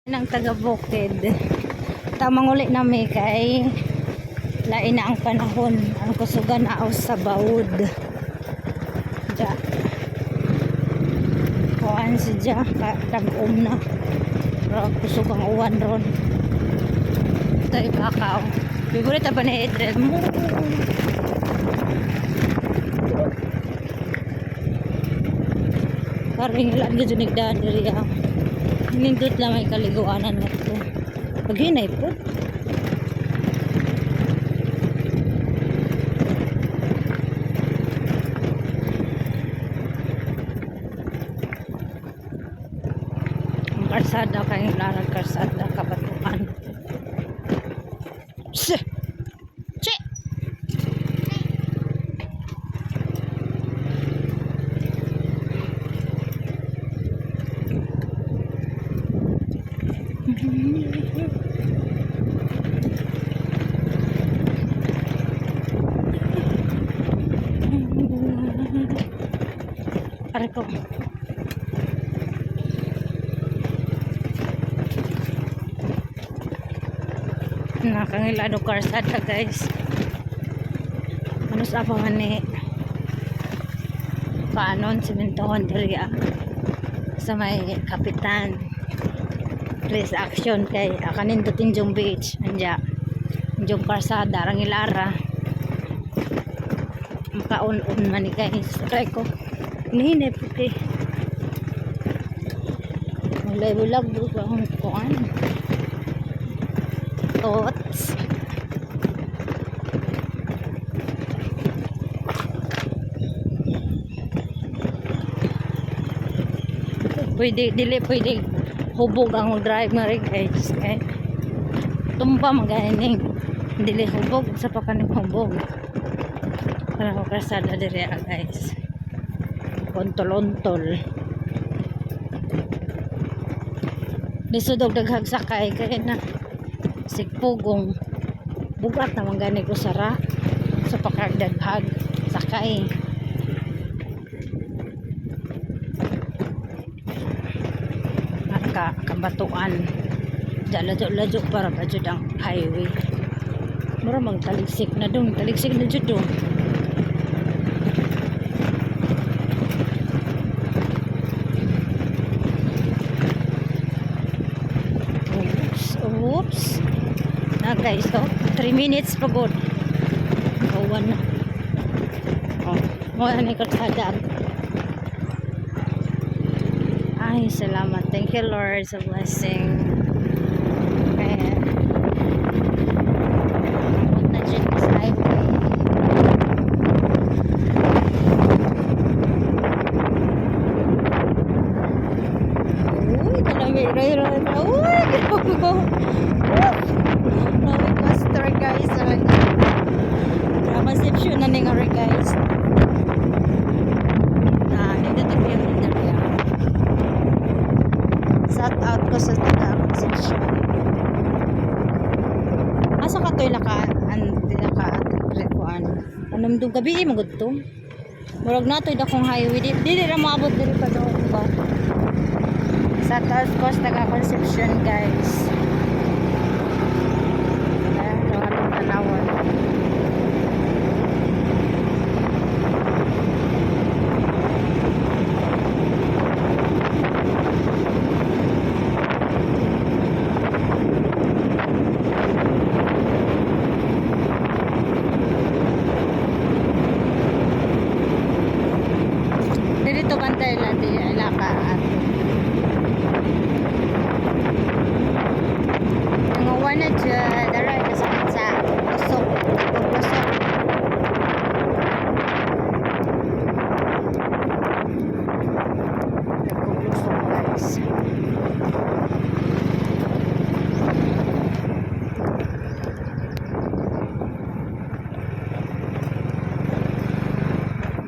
Ng taga Bukid. Tamang uli na may kay lain na ang panahon. Ang kusugan na sa baud. Ja. Kuan si ja tag-om na. Pero kusugang uwan ron. Tayo kakao. Favorite pa ni Edred mo. Karing ilan ka dyan nagdaan diri ang nindot lang may kaliguanan na ito. Paghinay po. Ang karsada kayong larag karsada kabatuan. Shh! Shh! Aray ko. Nakangilado karsada guys. Ano sa pa man ni paanon simentohon diri sa may kapitan. Race action kay akanin dutin jong beach anja jong karsada rangilara makaon-on man ni guys. Try ko nihinay po kay malay bulag bro akong kuan thoughts pwede dili pwede hubog ang drive nga rin guys eh tumba maganing dili hubog sa pakaning hubog para ko kasada diri guys kontol-ontol nisudog daghag sakay kaya na sigpugong bugat na manggani ko sara sa pakagdaghag sakay kabatuan lajo para bajud ang highway mura magtaligsik na dun taligsik na jud dun oops na guys so 3 minutes pagod kawan na mo ani katsada ay salamat thank you Lord sa blessing kaya huwag na dyan sa highway uy kalami uy grabe pastor guys conception na ning ari guys hindi ito yung interview shout out ko sa taga-conception asa ka to'y laka-rekuan anong gabi magod to murag na to'y dakong highway di na maabot diri pa doon ba shout out ko sa taga-conception guys ayan atong tanawan dito bantay lang di ilaka at ang uwan na dyan daray kasama sa lusok guys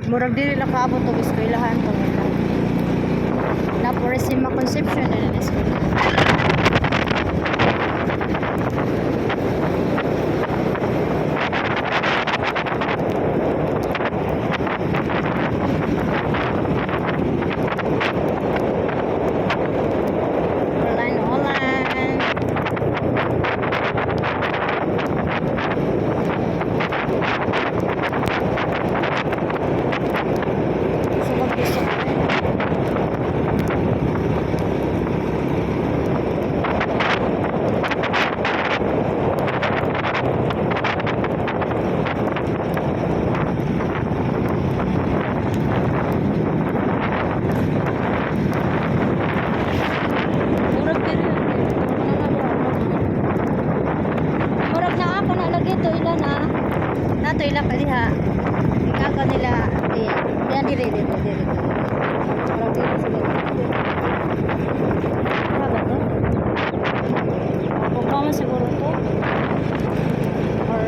murag dili lang kaabot og eskwelahan to na Purisima Conception na eskwelahan Hola Dili, dito, dili. Parang dito sila. Haba to? Kung mo siguro to? Or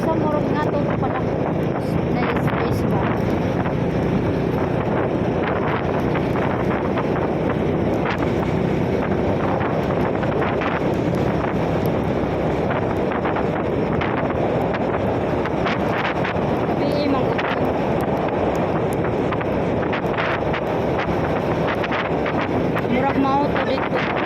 sa murong nga to pala na space ba? Tapi imang murag mao to dito.